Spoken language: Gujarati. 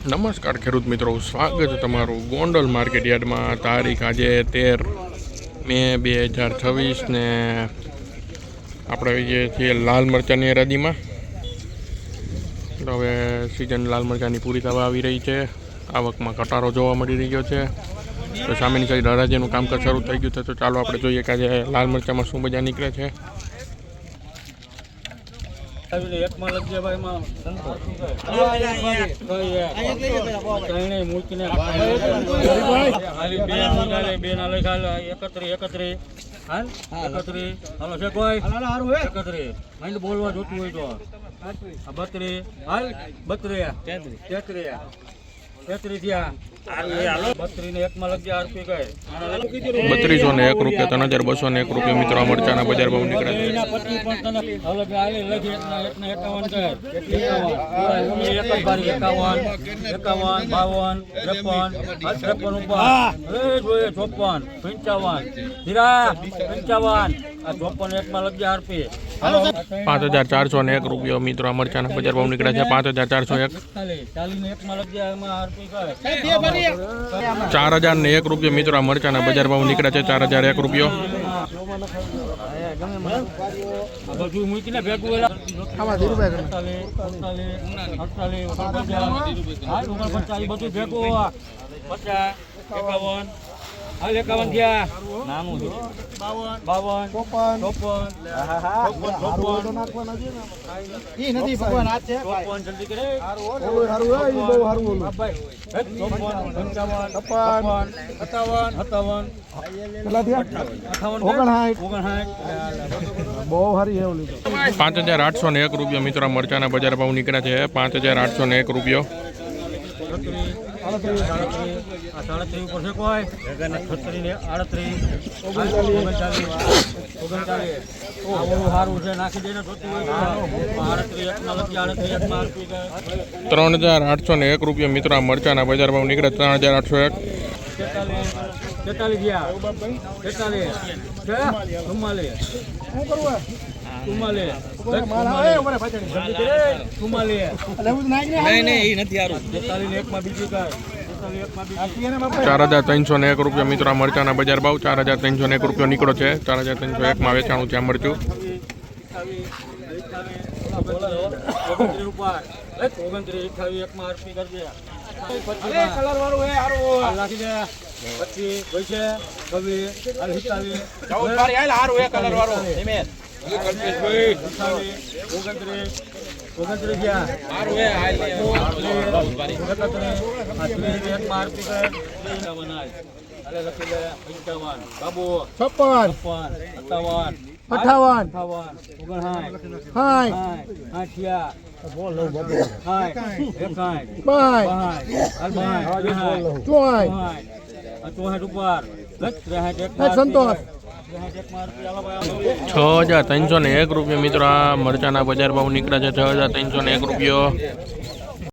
નમસ્કાર ખેડૂત મિત્રો, સ્વાગત છે તમારું ગોંડલ માર્કેટ યાર્ડમાં. તારીખ આજે 13 મે 2026 ને આપણે જે છીએ લાલ મરચાંની હરાજીમાં. તો હવે સિઝન લાલ મરચાંની પૂરી થવા આવી રહી છે. આવકમાં ઘટાડો જોવા મળી રહ્યો છે. તો સામેની સાઈડ હરાજીનું કામકાજ શરૂ થઈ ગયું છે. તો ચાલો આપણે જોઈએ કે આજે લાલ મરચાંમાં શું મજા નીકળે છે. બોલવા જોતું હોય તો 32 હાલ 32 33 થયા 32 ને એકમાં લગજે આરપી કહે 3201 રૂપિયા 3201 રૂપિયા મિત્રો આ મરચાના બજાર ભાવ નીકળે છે. આરપી 5401 રૂપિયા મિત્રો આ મરચાના બજાર ભાવ નીકળે છે. 5401 4001 રૂપિયા મિત્રો આ મરચાના બજાર ભાવ નીકળે છે. 4001 રૂપિયો. હાલ 51 થયા નાનું છે 52 ઈ નથી ભગવાન હાથ છે 54 જલ્દી કરે હારું હારું એ બહુ હારું ઓલું ભાઈ 54 55 57 કેટલા થયા 59 બહુ હારી હે ઓલી 5801 રૂપિયા મિત્રો મરચાના બજાર ભાવ નીકળ્યા છે. 5801 રૂપિયો. 37 ઉપર છે કોઈ 38 સારું છે નાખી દઈને 3801 રૂપિયા મિત્રો મરચાના બજાર ભાવ નીકળે. 4301 રૂપિયા મિત્રો મરચાના બજાર ભાવ. 4301 રૂપિયો નીકળો છે. 4301 માં વેચાણું ત્યાં મરચું. 6301 રૂપિયા મિત્રો આ મરચાના બજાર ભાવ નીકળ્યા છે. 6301 રૂપિયો.